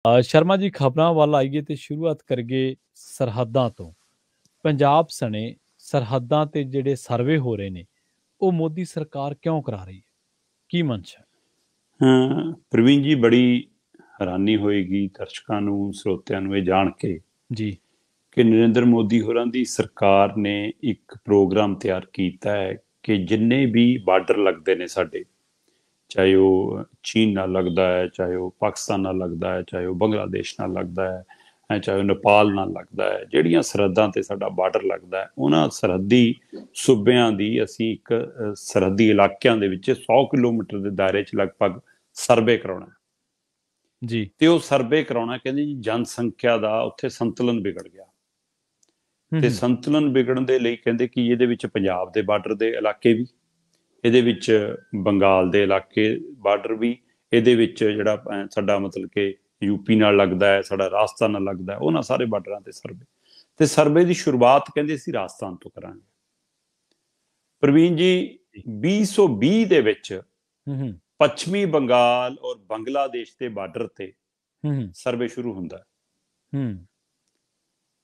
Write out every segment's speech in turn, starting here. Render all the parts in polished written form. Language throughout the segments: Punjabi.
ਸ਼ਰਮਾ ਜੀ, ਖਬਰਾਂ ਵੱਲ ਆਈਏ ਤੇ ਸ਼ੁਰੂਆਤ ਕਰੀਏ ਸਰਹੱਦਾਂ ਤੋਂ। ਪੰਜਾਬ ਸਣੇ ਸਰਹੱਦਾਂ ਤੇ ਜਿਹੜੇ ਸਰਵੇ ਹੋ ਰਹੇ ਨੇ, ਉਹ ਮੋਦੀ ਸਰਕਾਰ ਕਿਉਂ ਕਰਾ ਰਹੀ ਹੈ? ਕੀ ਮਨਸ਼ਾ? ਪ੍ਰਵੀਨ ਜੀ, ਬੜੀ ਹੈਰਾਨੀ ਹੋਏਗੀ ਦਰਸ਼ਕਾਂ ਨੂੰ, ਸਰੋਤਿਆਂ ਨੂੰ ਇਹ ਜਾਣ ਕੇ ਜੀ ਕਿ ਨਰਿੰਦਰ ਮੋਦੀ ਹੋਰਾਂ ਦੀ ਸਰਕਾਰ ਨੇ ਇੱਕ ਪ੍ਰੋਗਰਾਮ ਤਿਆਰ ਕੀਤਾ ਹੈ ਕਿ ਜਿੰਨੇ ਵੀ ਬਾਰਡਰ ਲੱਗਦੇ ਨੇ ਸਾਡੇ, ਚਾਹੇ ਉਹ ਚੀਨ ਨਾਲ ਲੱਗਦਾ ਹੈ, ਚਾਹੇ ਉਹ ਪਾਕਿਸਤਾਨ ਨਾਲ ਲੱਗਦਾ ਹੈ, ਚਾਹੇ ਉਹ ਬੰਗਲਾਦੇਸ਼ ਨਾਲ ਲੱਗਦਾ ਹੈ, ਚਾਹੇ ਉਹ ਨੇਪਾਲ ਨਾਲ ਲੱਗਦਾ ਹੈ, ਜਿਹੜੀਆਂ ਸਰਹੱਦਾਂ ਤੇ ਸਾਡਾ ਬਾਰਡਰ ਲੱਗਦਾ ਹੈ, ਉਹਨਾਂ ਸਰਹੱਦੀ ਸੂਬਿਆਂ ਦੀ ਅਸੀਂ ਇੱਕ ਸਰਹੱਦੀ ਇਲਾਕਿਆਂ ਦੇ ਵਿੱਚ 100 ਕਿਲੋਮੀਟਰ ਦੇ ਦਾਇਰੇ 'ਚ ਲਗਭਗ ਸਰਵੇ ਕਰਾਉਣਾ ਜੀ। ਤੇ ਉਹ ਸਰਵੇ ਕਰਾਉਣਾ, ਕਹਿੰਦੇ ਜੀ ਜਨਸੰਖਿਆ ਦਾ ਉੱਥੇ ਸੰਤੁਲਨ ਵਿਗੜ ਗਿਆ ਤੇ ਸੰਤੁਲਨ ਵਿਗੜਨ ਦੇ ਲਈ ਕਹਿੰਦੇ ਕਿ ਇਹਦੇ ਵਿੱਚ ਪੰਜਾਬ ਦੇ ਬਾਰਡਰ ਦੇ ਇਲਾਕੇ ਵੀ, ਇਹਦੇ ਵਿੱਚ ਬੰਗਾਲ ਦੇ ਇਲਾਕੇ ਬਾਰਡਰ ਵੀ, ਇਹਦੇ ਵਿੱਚ ਜਿਹੜਾ ਸਾਡਾ ਮਤਲਬ ਕਿ ਯੂਪੀ ਨਾਲ ਲੱਗਦਾ ਹੈ, ਸਾਡਾ ਰਾਜਸਥਾਨ ਨਾਲ ਲੱਗਦਾ ਹੈ, ਉਹਨਾਂ ਸਾਰੇ ਬਾਰਡਰਾਂ ਤੇ ਸਰਵੇ। ਤੇ ਸਰਵੇ ਦੀ ਸ਼ੁਰੂਆਤ ਕਹਿੰਦੇ ਅਸੀਂ ਰਾਜਸਥਾਨ ਤੋਂ ਕਰਾਂਗੇ। ਪ੍ਰਵੀਨ ਜੀ, 2020 ਦੇ ਵਿੱਚ ਪੱਛਮੀ ਬੰਗਾਲ ਔਰ ਬੰਗਲਾਦੇਸ਼ ਦੇ ਬਾਰਡਰ ਤੇ ਸਰਵੇ ਸ਼ੁਰੂ ਹੁੰਦਾ।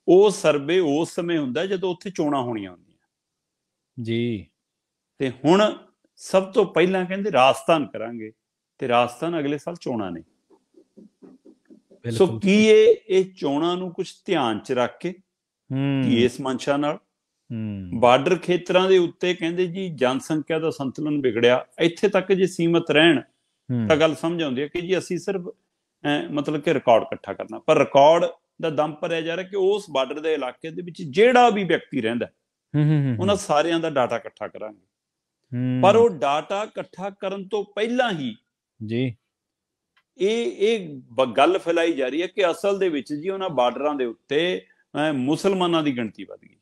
ਉਹ ਸਰਵੇ ਉਸ ਸਮੇਂ ਹੁੰਦਾ ਜਦੋਂ ਉੱਥੇ ਚੋਣਾਂ ਹੋਣੀਆਂ ਹੁੰਦੀਆਂ ਜੀ। ਤੇ ਹੁਣ ਸਭ ਤੋਂ ਪਹਿਲਾਂ ਕਹਿੰਦੇ ਰਾਜਸਥਾਨ ਕਰਾਂਗੇ ਤੇ ਰਾਜਸਥਾਨ ਅਗਲੇ ਸਾਲ ਚੋਣਾਂ ਨੇ। ਸੋ ਕੀ ਇਹ ਚੋਣਾਂ ਨੂੰ ਕੁਝ ਧਿਆਨ ਚ ਰੱਖ ਕੇ ਕੀ ਇਸ ਮਨਸ਼ਾ ਨਾਲ ਬਾਰਡਰ ਖੇਤਰਾਂ ਦੇ ਉੱਤੇ ਕਹਿੰਦੇ ਜੀ ਜਨਸੰਖਿਆ ਦਾ ਸੰਤੁਲਨ ਵਿਗੜਿਆ, ਇੱਥੇ ਤੱਕ ਜੇ ਸੀਮਤ ਰਹਿਣ ਤਾਂ ਗੱਲ ਸਮਝ ਆਉਂਦੀ ਹੈ ਕਿ ਜੀ ਅਸੀਂ ਸਿਰਫ ਮਤਲਬ ਕਿ ਰਿਕਾਰਡ ਇਕੱਠਾ ਕਰਨਾ, ਪਰ ਰਿਕਾਰਡ ਦਾ ਦਮ ਭਰਿਆ ਜਾ ਰਿਹਾ ਕਿ ਉਸ ਬਾਰਡਰ ਦੇ ਇਲਾਕੇ ਦੇ ਵਿੱਚ ਜਿਹੜਾ ਵੀ ਵਿਅਕਤੀ ਰਹਿੰਦਾ ਉਹਨਾਂ ਸਾਰਿਆਂ ਦਾ ਡਾਟਾ ਇਕੱਠਾ ਕਰਾਂਗੇ। ਪਰ ਉਹ ਡਾਟਾ ਇਕੱਠਾ ਕਰਨ ਤੋਂ ਪਹਿਲਾਂ ਹੀ ਜੀ ਇਹ ਗੱਲ ਫੈਲਾਈ ਜਾ ਰਹੀ ਹੈ ਕਿ ਅਸਲ ਦੇ ਵਿੱਚ ਜੀ ਉਹਨਾਂ ਬਾਰਡਰਾਂ ਦੇ ਉੱਤੇ ਮੁਸਲਮਾਨਾਂ ਦੀ ਗਿਣਤੀ ਵੱਧ ਗਈ।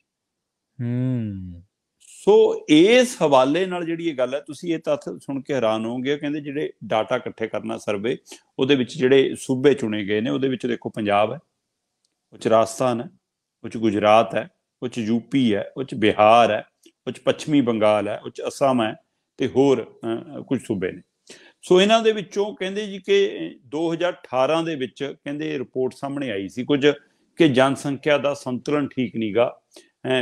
ਸੋ ਇਸ ਹਵਾਲੇ ਨਾਲ ਜਿਹੜੀ ਇਹ ਗੱਲ ਹੈ, ਤੁਸੀਂ ਇਹ ਤੱਥ ਸੁਣ ਕੇ ਹੈਰਾਨ ਹੋਵੋਗੇ। ਕਹਿੰਦੇ ਜਿਹੜੇ ਡਾਟਾ ਇਕੱਠੇ ਕਰਨਾ ਸਰਵੇ, ਉਹਦੇ ਵਿੱਚ ਜਿਹੜੇ ਸੂਬੇ ਚੁਣੇ ਗਏ ਨੇ, ਉਹਦੇ ਵਿੱਚ ਦੇਖੋ ਪੰਜਾਬ ਹੈ, ਉਹ 'ਚ ਰਾਜਸਥਾਨ ਹੈ, ਉਹ 'ਚ ਗੁਜਰਾਤ ਹੈ, ਉਹ 'ਚ ਯੂਪੀ ਹੈ, ਉਹ 'ਚ ਬਿਹਾਰ ਹੈ, ਉਹ 'ਚ ਪੱਛਮੀ ਬੰਗਾਲ ਹੈ, ਉਹ 'ਚ ਅਸਾਮ ਹੈ ਤੇ ਹੋਰ ਕੁਝ ਸੂਬੇ ਨੇ। ਸੋ ਇਹਨਾਂ ਦੇ ਵਿੱਚੋਂ ਕਹਿੰਦੇ ਜੀ ਕਿ 2018 ਦੇ ਵਿੱਚ ਕਹਿੰਦੇ ਰਿਪੋਰਟ ਸਾਹਮਣੇ ਆਈ ਸੀ ਕੁਝ ਕਿ ਜਨਸੰਖਿਆ ਦਾ ਸੰਤੁਲਨ ਠੀਕ ਨਹੀਂ ਗਾ।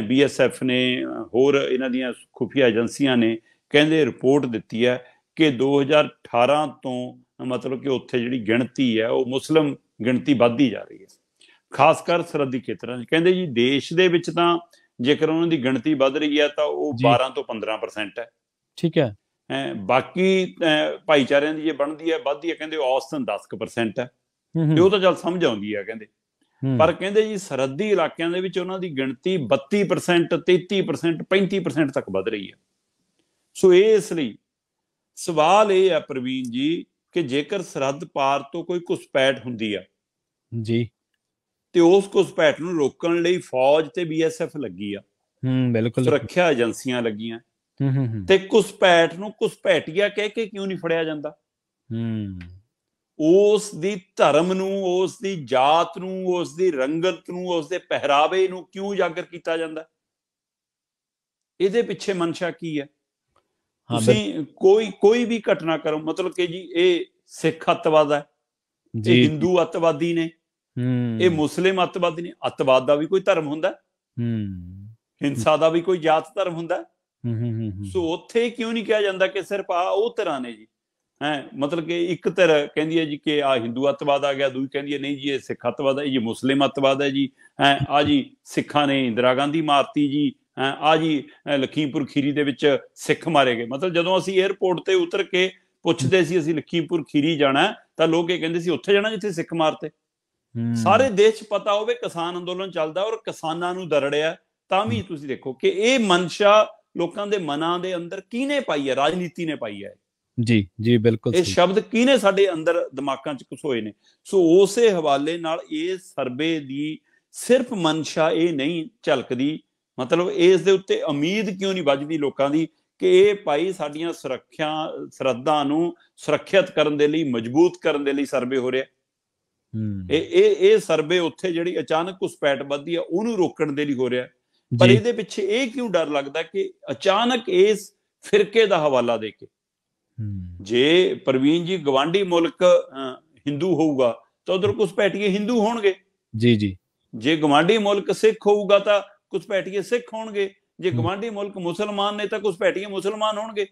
BSF ਨੇ, ਹੋਰ ਇਹਨਾਂ ਦੀਆਂ ਖੁਫੀਆ ਏਜੰਸੀਆਂ ਨੇ ਕਹਿੰਦੇ ਰਿਪੋਰਟ ਦਿੱਤੀ ਹੈ ਕਿ 2018 ਤੋਂ ਮਤਲਬ ਕਿ ਉੱਥੇ ਜਿਹੜੀ ਗਿਣਤੀ ਹੈ ਉਹ ਮੁਸਲਿਮ ਗਿਣਤੀ ਵੱਧਦੀ ਜਾ ਰਹੀ ਹੈ, ਖਾਸ ਕਰ ਸਰਹੱਦੀ ਖੇਤਰਾਂ 'ਚ। ਕਹਿੰਦੇ ਜੀ ਦੇਸ਼ ਦੇ ਵਿੱਚ ਤਾਂ ਜੇਕਰ ਉਹਨਾਂ ਦੀ ਗਿਣਤੀ ਵੱਧ ਰਹੀ ਹੈ ਤਾਂ ਉਹ 12 ਤੋਂ 15% ਹੈ। ਠੀਕ ਹੈ। ਬਾਕੀ ਭਾਈਚਾਰਿਆਂ ਦੀ ਜੇ ਬਣਦੀ ਹੈ, ਵੱਧਦੀ ਹੈ, ਕਹਿੰਦੇ ਔਸਤਨ 10% ਹੈ ਤੇ ਉਹ ਤਾਂ ਚੱਲ ਸਮਝ ਆਉਂਦੀ ਹੈ ਕਹਿੰਦੇ। ਪਰ ਕਹਿੰਦੇ ਜੀ ਸਰਹੱਦੀ ਇਲਾਕਿਆਂ ਦੇ ਵਿੱਚ ਉਹਨਾਂ ਦੀ ਗਿਣਤੀ 32%, 33%, 35% ਤੱਕ ਵੱਧ ਰਹੀ ਹੈ। ਸੋ ਇਸ ਲਈ ਸਵਾਲ ਇਹ ਹੈ ਪ੍ਰਵੀਨ ਜੀ ਕਿ ਜੇਕਰ ਸਰਹੱਦ ਪਾਰ ਤੋਂ ਕੋਈ ਘੁਸਪੈਠ ਹੁੰਦੀ ਆ ਜੀ ਤੇ ਉਸ ਘੁਸਪੈਠ ਨੂੰ ਰੋਕਣ ਲਈ ਫੌਜ ਤੇ BSF ਲੱਗੀ ਆ, ਬਿਲਕੁਲ, ਸੁਰੱਖਿਆ ਏਜੰਸੀਆਂ ਲੱਗੀਆਂ ਤੇ ਘੁਸਪੈਠ ਨੂੰ ਘੁਸਪੈਠੀਆ ਕਹਿ ਕੇ ਕਿਉਂ ਨਹੀਂ ਫੜਿਆ ਜਾਂਦਾ? ਉਸ ਦੀ ਧਰਮ ਨੂੰ, ਉਸ ਦੀ ਜਾਤ ਨੂੰ, ਉਸ ਦੀ ਰੰਗਤ ਨੂੰ, ਉਸ ਦੇ ਪਹਿਰਾਵੇ ਨੂੰ ਕਿਉਂ ਉਜਾਗਰ ਕੀਤਾ ਜਾਂਦਾ? ਇਹਦੇ ਪਿੱਛੇ ਮਨਸ਼ਾ ਕੀ ਹੈ? ਤੁਸੀਂ ਕੋਈ ਵੀ ਘਟਨਾ ਕਰੋ, ਮਤਲਬ ਕਿ ਜੀ ਇਹ ਸਿੱਖ ਅੱਤਵਾਦ ਹੈ, ਇਹ ਹਿੰਦੂ ਅੱਤਵਾਦੀ ਨੇ, ਇਹ ਮੁਸਲਿਮ ਅੱਤਵਾਦੀ ਨੇ। ਅੱਤਵਾਦ ਦਾ ਵੀ ਕੋਈ ਧਰਮ ਹੁੰਦਾ, ਹਿੰਸਾ ਦਾ ਵੀ ਕੋਈ ਜਾਤ ਧਰਮ ਹੁੰਦਾ। ਸੋ ਉੱਥੇ ਕਿਉਂ ਨਹੀਂ ਕਿਹਾ ਜਾਂਦਾ ਕਿ ਸਿਰਫ ਉਹ ਤਰ੍ਹਾਂ ਨੇ ਜੀ? ਮਤਲਬ ਕਿ ਇੱਕ ਧਿਰ ਕਹਿੰਦੀ ਹੈ ਜੀ ਕਿ ਹਿੰਦੂ ਅੱਤਵਾਦ ਆ ਗਿਆ, ਦੂਜੀ ਕਹਿੰਦੀ ਹੈ ਨਹੀਂ ਜੀ ਇਹ ਸਿੱਖ ਅੱਤਵਾਦ ਹੈ, ਇਹ ਮੁਸਲਿਮ ਅੱਤਵਾਦ ਹੈ ਜੀ, ਜੀ ਸਿੱਖਾਂ ਨੇ ਇੰਦਰਾ ਗਾਂਧੀ ਮਾਰਤੀ ਜੀ, ਜੀ ਲਖੀਮਪੁਰ ਖੀਰੀ ਦੇ ਵਿੱਚ ਸਿੱਖ ਮਾਰੇ ਗਏ। ਮਤਲਬ ਜਦੋਂ ਅਸੀਂ ਏਅਰਪੋਰਟ ਤੇ ਉਤਰ ਕੇ ਪੁੱਛਦੇ ਸੀ ਅਸੀਂ ਲਖੀਮਪੁਰ ਖੀਰੀ ਜਾਣਾ ਤਾਂ ਲੋਕ ਇਹ ਕਹਿੰਦੇ ਸੀ ਉੱਥੇ ਜਾਣਾ ਜਿੱਥੇ ਸਿੱਖ ਮਾਰਤੇ। ਸਾਰੇ ਦੇਸ਼ 'ਚ ਪਤਾ ਹੋਵੇ ਕਿਸਾਨ ਅੰਦੋਲਨ ਚੱਲਦਾ ਔਰ ਕਿਸਾਨਾਂ ਨੂੰ ਦਰੜਿਆ, ਤਾਂ ਵੀ ਤੁਸੀਂ ਦੇਖੋ ਕਿ ਇਹ ਮਨਸ਼ਾ ਲੋਕਾਂ ਦੇ ਮਨਾਂ ਦੇ ਅੰਦਰ ਕਿਹਨੇ ਪਾਈ ਹੈ? ਰਾਜਨੀਤੀ ਨੇ ਪਾਈ ਹੈ। ਜੀ ਜੀ ਬਿਲਕੁਲ, ਇਹ ਸ਼ਬਦ ਕਿਹਨੇ ਸਾਡੇ ਅੰਦਰ ਦਿਮਾਗਾਂ 'ਚ ਘੁਸੋਏ ਨੇ? ਸੋ ਉਸੇ ਹਵਾਲੇ ਨਾਲ ਇਹ ਸਰਵੇ ਦੀ ਸਿਰਫ ਮਨਸ਼ਾ ਇਹ ਨਹੀਂ ਝਲਕਦੀ, ਮਤਲਬ ਇਸ ਦੇ ਉੱਤੇ ਉਮੀਦ ਕਿਉਂ ਨਹੀਂ ਵੱਜਦੀ ਲੋਕਾਂ ਦੀ ਕਿ ਇਹ ਭਾਈ ਸਾਡੀਆਂ ਸਰਹੱਦਾਂ ਨੂੰ ਸੁਰੱਖਿਅਤ ਕਰਨ ਦੇ ਲਈ, ਮਜ਼ਬੂਤ ਕਰਨ ਦੇ ਲਈ ਸਰਵੇ ਹੋ ਰਿਹਾ। ਇਹ ਸਰਵੇ ਉੱਥੇ ਜਿਹੜੀ ਅਚਾਨਕ ਘੁਸਪੈਠ ਵੱਧਦੀ ਆ ਉਹਨੂੰ ਰੋਕਣ ਦੇ ਲਈ ਹੋ ਰਿਹਾ। ਪਰ ਇਹਦੇ ਪਿੱਛੇ ਇਹ ਕਿਉਂ ਡਰ ਲੱਗਦਾ ਕਿ ਅਚਾਨਕ ਇਸ ਫਿਰਕੇ ਦਾ ਹਵਾਲਾ ਦੇ ਕੇ, ਜੇ ਪ੍ਰਵੀਨ ਜੀ ਗਵਾਂਢੀ ਮੁਲਕ ਹਿੰਦੂ ਹੋਊਗਾ ਤਾਂ ਉਧਰ ਘੁਸਪੈਠੀਏ ਹਿੰਦੂ ਹੋਣਗੇ। ਜੀ ਜੀ। ਜੇ ਗਵਾਂਢੀ ਮੁਲਕ ਸਿੱਖ ਹੋਊਗਾ ਤਾਂ ਘੁਸਪੈਠੀਏ ਸਿੱਖ ਹੋਣਗੇ, ਜੇ ਗਵਾਂਢੀ ਮੁਲਕ ਮੁਸਲਮਾਨ ਨੇ ਤਾਂ ਘੁਸਪੈਠੀਏ ਮੁਸਲਮਾਨ ਹੋਣਗੇ।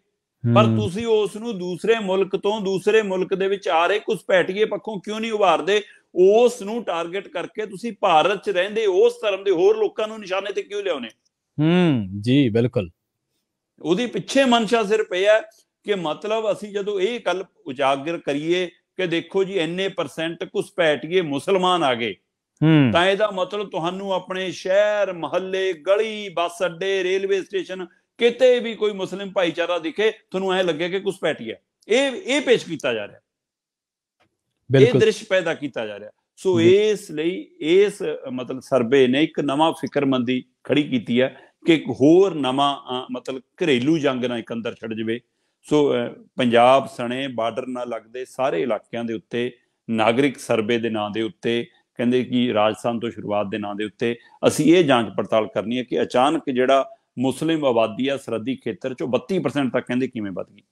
ਪਰ ਤੁਸੀਂ ਉਸ ਨੂੰ ਦੂਸਰੇ ਮੁਲਕ ਤੋਂ, ਦੂਸਰੇ ਮੁਲਕ ਦੇ ਵਿੱਚ ਆ ਰਹੇ ਘੁਸਪੈਠੀਏ ਪੱਖੋਂ ਕਿਉਂ ਨਹੀਂ ਉਭਾਰਦੇ? ਉਸ ਨੂੰ ਟਾਰਗੇਟ ਕਰਕੇ ਤੁਸੀਂ ਭਾਰਤ 'ਚ ਰਹਿੰਦੇ ਉਸ ਧਰਮ ਦੇ ਹੋਰ ਲੋਕਾਂ ਨੂੰ ਨਿਸ਼ਾਨੇ ਤੇ ਕਿਉਂ ਲਿਆਉਣੇ? ਜੀ ਬਿਲਕੁਲ। ਉਹਦੇ ਪਿੱਛੇ ਮਨਸ਼ਾ ਸਿਰਫ ਇਹ ਹੈ ਕਿ ਮਤਲਬ ਅਸੀਂ ਜਦੋਂ ਇਹ ਗੱਲ ਉਜਾਗਰ ਕਰੀਏ ਕਿ ਦੇਖੋ ਜੀ ਇੰਨੇ % ਘੁਸਪੈਠੀਏ ਮੁਸਲਮਾਨ ਆ ਗਏ, ਤਾਂ ਇਹਦਾ ਮਤਲਬ ਤੁਹਾਨੂੰ ਆਪਣੇ ਸ਼ਹਿਰ, ਮਹੱਲੇ, ਗਲੀ, ਬੱਸ ਅੱਡੇ, ਰੇਲਵੇ ਸਟੇਸ਼ਨ ਕਿਤੇ ਵੀ ਕੋਈ ਮੁਸਲਿਮ ਭਾਈਚਾਰਾ ਦਿਖੇ, ਤੁਹਾਨੂੰ ਐਂ ਲੱਗੇ ਕਿ ਘੁਸਪੈਠੀਆ। ਇਹ ਪੇਸ਼ ਕੀਤਾ ਜਾ ਰਿਹਾ, ਇਹ ਦ੍ਰਿਸ਼ ਪੈਦਾ ਕੀਤਾ ਜਾ ਰਿਹਾ। ਸੋ ਇਸ ਲਈ ਇਸ ਮਤਲਬ ਸਰਵੇ ਨੇ ਇੱਕ ਨਵਾਂ ਫਿਕਰਮੰਦੀ ਖੜੀ ਕੀਤੀ ਹੈ ਕਿ ਇੱਕ ਹੋਰ ਨਵਾਂ ਮਤਲਬ ਘਰੇਲੂ ਜੰਗ ਨਾ ਇੱਕ ਅੰਦਰ ਛਿੜ ਜਾਵੇ। ਸੋ ਪੰਜਾਬ ਸਣੇ ਬਾਰਡਰ ਨਾਲ ਲੱਗਦੇ ਸਾਰੇ ਇਲਾਕਿਆਂ ਦੇ ਉੱਤੇ ਨਾਗਰਿਕ ਸਰਵੇ ਦੇ ਨਾਂ ਦੇ ਉੱਤੇ ਕਹਿੰਦੇ ਕਿ ਰਾਜਸਥਾਨ ਤੋਂ ਸ਼ੁਰੂਆਤ ਦੇ ਨਾਂ ਦੇ ਉੱਤੇ ਅਸੀਂ ਇਹ ਜਾਂਚ ਪੜਤਾਲ ਕਰਨੀ ਹੈ ਕਿ ਅਚਾਨਕ ਜਿਹੜਾ ਮੁਸਲਿਮ ਆਬਾਦੀ ਆ ਸਰਹੱਦੀ ਖੇਤਰ 'ਚੋਂ 32% ਤੱਕ ਕਹਿੰਦੇ ਕਿਵੇਂ ਵੱਧ ਗਈ।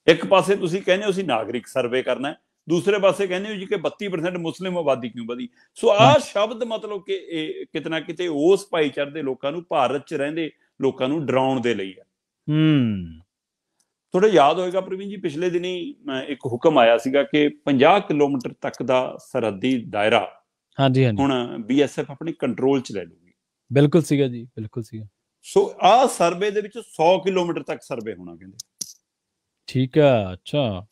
ਇੱਕ ਪਾਸੇ ਤੁਸੀਂ ਕਹਿੰਦੇ ਹੋ ਅਸੀਂ ਨਾਗਰਿਕ ਸਰਵੇ ਕਰਨਾ, ਦੂਸਰੇ ਪਾਸੇ ਕਹਿੰਦੇ ਹੋ ਜੀ ਕਿ 32% ਮੁਸਲਿਮ ਆਬਾਦੀ ਕਿਉਂ ਵਧੀ। ਸੋ ਆਹ ਸ਼ਬਦ ਮਤਲਬ ਕਿ ਇਹ ਕਿਤੇ ਨਾ ਕਿਤੇ ਉਸ ਭਾਈਚਾਰੇ ਦੇ ਲੋਕਾਂ ਨੂੰ, ਭਾਰਤ 'ਚ ਰਹਿੰਦੇ ਲੋਕਾਂ ਨੂੰ ਡਰਾਉਣ ਦੇ ਲਈ ਹੈ। ਤੁਹਾਡਾ ਯਾਦ ਹੋਏਗਾ ਪ੍ਰਵੀਨ ਜੀ, ਪਿਛਲੇ ਦਿਨੀ ਇੱਕ ਹੁਕਮ ਆਇਆ ਸੀਗਾ ਕਿ 50 ਕਿਲੋਮੀਟਰ ਤੱਕ ਦਾ ਸਰਹੱਦੀ ਦਾਇਰਾ ਹੁਣ BSF ਆਪਣੇ ਕੰਟਰੋਲ 'ਚ ਲੈ ਲੂਗੀ। ਬਿਲਕੁਲ ਸੀਗਾ ਜੀ, ਬਿਲਕੁਲ ਸੀਗਾ। ਸੋ ਆਹ ਸਰਵੇ ਦੇ ਵਿੱਚ 100 ਕਿਲੋਮੀਟਰ ਤੱਕ ਸਰਵੇ ਹੋਣਾ ਕਹਿੰਦੇ। ਠੀਕ ਆ, ਅੱਛਾ।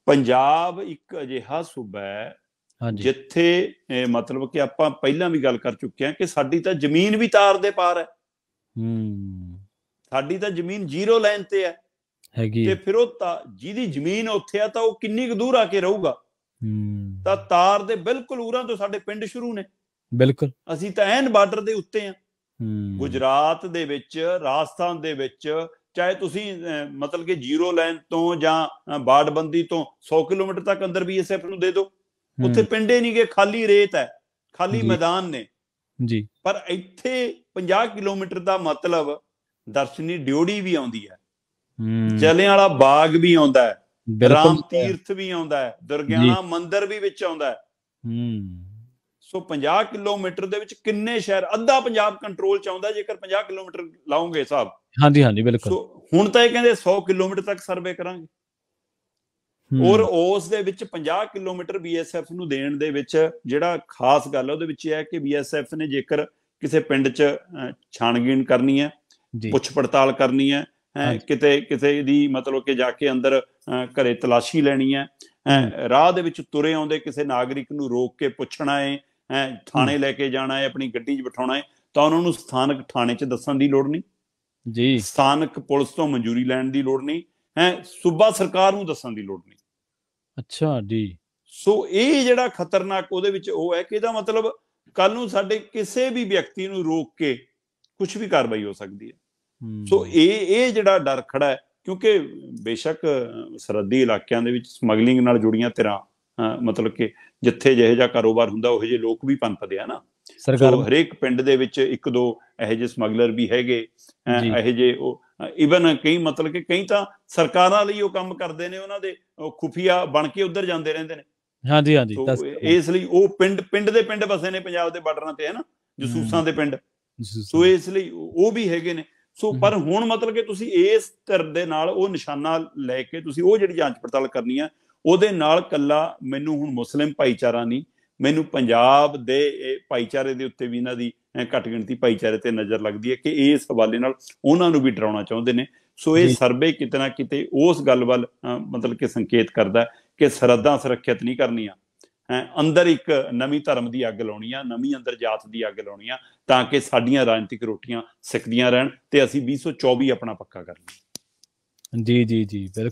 ਪੰਜਾਬ ਇੱਕ ਅਜਿਹਾ ਸੂਬਾ ਹੈ ਜਿੱਥੇ ਮਤਲਬ ਕਿ ਆਪਾਂ ਪਹਿਲਾਂ ਵੀ ਗੱਲ ਕਰ ਚੁੱਕੇ ਹਾਂ ਕਿ ਸਾਡੀ ਤਾਂ ਜ਼ਮੀਨ ਵੀ ਤਾਰ ਦੇ ਪਾਰ ਹੈ। ਸਾਡੀ ਤਾਂ ਜ਼ਮੀਨ 0 ਲਾਈਨ ਤੇ ਹੈ ਤੇ ਫਿਰ ਉਹ ਜਿਹਦੀ ਜ਼ਮੀਨ ਉੱਥੇ ਆ ਤਾਂ ਉਹ ਕਿੰਨੀ ਕੁ ਦੂਰ ਆ ਕੇ ਰਹੂਗਾ? ਤਾਂ ਤਾਰ ਦੇ ਬਿਲਕੁਲ ਉਰਾਂ ਤੋਂ ਸਾਡੇ ਪਿੰਡ ਸ਼ੁਰੂ ਨੇ। ਬਿਲਕੁਲ, ਅਸੀਂ ਤਾਂ ਐਨ ਬਾਰਡਰ ਦੇ ਉੱਤੇ ਆ। ਗੁਜਰਾਤ ਦੇ ਵਿੱਚ, ਰਾਜਸਥਾਨ ਦੇ ਵਿੱਚ, ਚਾਹੇ ਤੁਸੀਂ ਮਤਲਬ ਕਿ 0 ਲਾਈਨ ਤੋਂ ਜਾਂ ਬਾੜਬੰਦੀ ਤੋਂ 100 ਕਿਲੋਮੀਟਰ ਤੱਕ ਅੰਦਰ BSF ਨੂੰ ਦੇ ਦਿਓ, ਉੱਥੇ ਪਿੰਡੇ ਨਹੀਂ ਗਏ, ਖਾਲੀ ਰੇਤ ਹੈ, ਖਾਲੀ ਮੈਦਾਨ ਨੇ ਜੀ। ਪਰ ਇੱਥੇ 50 ਕਿਲੋਮੀਟਰ ਦਾ ਮਤਲਬ ਦਰਸ਼ਨੀ ਡਿਓੜੀ ਵੀ ਆਉਂਦੀ ਹੈ, ਜਲਿਆਂਵਾਲਾ ਬਾਗ ਵੀ ਆਉਂਦਾ ਹੈ, ਰਾਮ ਤੀਰਥ ਵੀ ਆਉਂਦਾ ਹੈ, ਦੁਰਗਿਆਣਾ ਮੰਦਿਰ ਵੀ ਵਿੱਚ ਆਉਂਦਾ ਹੈ। ਸੋ 50 ਕਿਲੋਮੀਟਰ ਦੇ ਵਿੱਚ ਕਿੰਨੇ ਸ਼ਹਿਰ, ਅੱਧਾ ਪੰਜਾਬ ਕੰਟਰੋਲ 'ਚ ਆਉਂਦਾ ਜੇਕਰ 50 ਕਿਲੋਮੀਟਰ ਲਾਉਂਗੇ ਹਿਸਾਬ। ਹਾਂਜੀ ਬਿਲਕੁਲ। ਸੋ ਹੁਣ ਤਾਂ ਇਹ ਕਹਿੰਦੇ 100 ਕਿਲੋਮੀਟਰ ਤੱਕ ਸਰਵੇ ਕਰਾਂਗੇ, ਔਰ ਉਸ ਦੇ ਵਿੱਚ 50 ਕਿਲੋਮੀਟਰ BSF ਨੂੰ ਦੇਣ ਦੇ ਵਿੱਚ ਜਿਹੜਾ ਖਾਸ ਗੱਲ ਹੈ ਉਹਦੇ ਵਿੱਚ ਇਹ ਹੈ ਕਿ BSF ਨੇ ਜੇਕਰ ਕਿਸੇ ਪਿੰਡ 'ਚ ਛਾਣਬੀਣ ਕਰਨੀ ਹੈ, ਪੁੱਛ ਪੜਤਾਲ ਕਰਨੀ ਹੈ, ਕਿਤੇ ਕਿਸੇ ਦੀ ਮਤਲਬ ਕਿ ਜਾ ਕੇ ਅੰਦਰ ਘਰੇ ਤਲਾਸ਼ੀ ਲੈਣੀ ਹੈ, ਰਾਹ ਦੇ ਵਿੱਚ ਤੁਰੇ ਆਉਂਦੇ ਕਿਸੇ ਨਾਗਰਿਕ ਨੂੰ ਰੋਕ ਕੇ ਪੁੱਛਣਾ ਹੈ, ਥਾਣੇ ਲੈ ਕੇ ਜਾਣਾ ਹੈ, ਆਪਣੀ ਗੱਡੀ 'ਚ ਬਿਠਾਉਣਾ ਹੈ, ਤਾਂ ਉਹਨਾਂ ਨੂੰ ਸਥਾਨਕ ਥਾਣੇ 'ਚ ਦੱਸਣ ਦੀ ਲੋੜ ਨਹੀਂ ਜੀ, ਸਥਾਨਕ ਪੁਲਿਸ ਤੋਂ ਮਨਜ਼ੂਰੀ ਲੈਣ ਦੀ ਲੋੜ ਨਹੀਂ, ਸੂਬਾ ਸਰਕਾਰ ਨੂੰ ਦੱਸਣ ਦੀ ਲੋੜ ਨਹੀਂ। ਅੱਛਾ ਜੀ। ਸੋ ਇਹ ਜਿਹੜਾ ਖਤਰਨਾਕ ਉਹਦੇ ਵਿੱਚ ਉਹ ਹੈ ਕਿ ਇਹਦਾ ਮਤਲਬ ਕੱਲ ਨੂੰ ਸਾਡੇ ਕਿਸੇ ਵੀ ਵਿਅਕਤੀ ਨੂੰ ਰੋਕ ਕੇ ਕੁਛ ਵੀ ਕਾਰਵਾਈ ਹੋ ਸਕਦੀ ਹੈ। ਸੋ ਇਹ ਜਿਹੜਾ ਡਰ ਖੜਾ ਹੈ, ਕਿਉਂਕਿ ਬੇਸ਼ੱਕ ਸਰਹੱਦੀ ਇਲਾਕਿਆਂ ਦੇ ਵਿੱਚ ਸਮਗਲਿੰਗ ਨਾਲ ਜੁੜੀਆਂ ਧਿਰਾਂ ਮਤਲਬ ਕਿ ਜਿੱਥੇ ਜਿਹੇ ਜਿਹਾ ਕਾਰੋਬਾਰ ਹੁੰਦਾ ਉਹੋ ਜਿਹੇ ਲੋਕ ਵੀ ਪਨਪਦੇ ਆ ਨਾ। ਸੋ ਹਰੇਕ ਪਿੰਡ ਦੇ ਵਿੱਚ 1-2 ਇਹੋ ਜਿਹੇ ਸਮਗਲਰ ਵੀ ਹੈਗੇ, ਇਹੋ ਜਿਹੇ ਉਹ ਈਵਨ ਕਈ ਮਤਲਬ ਕਿ ਕਈ ਤਾਂ ਸਰਕਾਰਾਂ ਲਈ ਉਹ ਕੰਮ ਕਰਦੇ ਨੇ, ਉਹਨਾਂ ਦੇ ਖੁਫੀਆ ਬਣ ਕੇ ਉੱਧਰ ਜਾਂਦੇ ਰਹਿੰਦੇ ਨੇ। ਹਾਂਜੀ। ਇਸ ਲਈ ਉਹ ਪਿੰਡ ਦੇ ਪਿੰਡ ਵਸੇ ਨੇ ਪੰਜਾਬ ਦੇ ਬਾਰਡਰਾਂ ਤੇ, ਹੈ ਨਾ, ਜਸੂਸਾਂ ਦੇ ਪਿੰਡ। ਸੋ ਇਸ ਲਈ ਉਹ ਵੀ ਹੈਗੇ ਨੇ। ਸੋ ਪਰ ਹੁਣ ਮਤਲਬ ਕਿ ਤੁਸੀਂ ਇਸ ਧਿਰ ਦੇ ਨਾਲ ਉਹ ਨਿਸ਼ਾਨਾ ਲੈ ਕੇ ਤੁਸੀਂ ਉਹ ਜਿਹੜੀ ਜਾਂਚ ਪੜਤਾਲ ਕਰਨੀ ਹੈ, ਉਹਦੇ ਨਾਲ ਕੱਲਾ ਮੈਨੂੰ ਹੁਣ ਮੁਸਲਿਮ ਭਾਈਚਾਰਾ ਨਹੀਂ, ਮੈਨੂੰ ਪੰਜਾਬ ਦੇ ਭਾਈਚਾਰੇ ਦੇ ਉੱਤੇ ਵੀ ਇਹਨਾਂ ਦੀ ਘੱਟ ਗਿਣਤੀ ਭਾਈਚਾਰੇ ਤੇ ਨਜ਼ਰ ਲੱਗਦੀ ਹੈ ਕਿ ਇਸ ਹਵਾਲੇ ਨਾਲ ਉਹਨਾਂ ਨੂੰ ਵੀ ਡਰਾਉਣਾ ਚਾਹੁੰਦੇ ਨੇ। ਸੋ ਇਹ ਸਰਵੇ ਕਿਤੇ ਨਾ ਕਿਤੇ ਉਸ ਗੱਲ ਵੱਲ ਮਤਲਬ ਕਿ ਸੰਕੇਤ ਕਰਦਾ ਕਿ ਸਰਹੱਦਾਂ ਸੁਰੱਖਿਅਤ ਨਹੀਂ ਕਰਨੀਆਂ, ਅੰਦਰ ਇੱਕ ਨਵੀਂ ਧਰਮ ਦੀ ਅੱਗ ਲਾਉਣੀ ਆ, ਨਵੀਂ ਅੰਦਰ ਜਾਤ ਦੀ ਅੱਗ ਲਾਉਣੀ ਆ, ਤਾਂ ਕਿ ਸਾਡੀਆਂ ਰਾਜਨੀਤਿਕ ਰੋਟੀਆਂ ਸਿੱਕਦੀਆਂ ਰਹਿਣ ਤੇ ਅਸੀਂ 2024 ਆਪਣਾ ਪੱਕਾ ਕਰ ਲਈਏ। ਜੀ ਬਿਲਕੁਲ।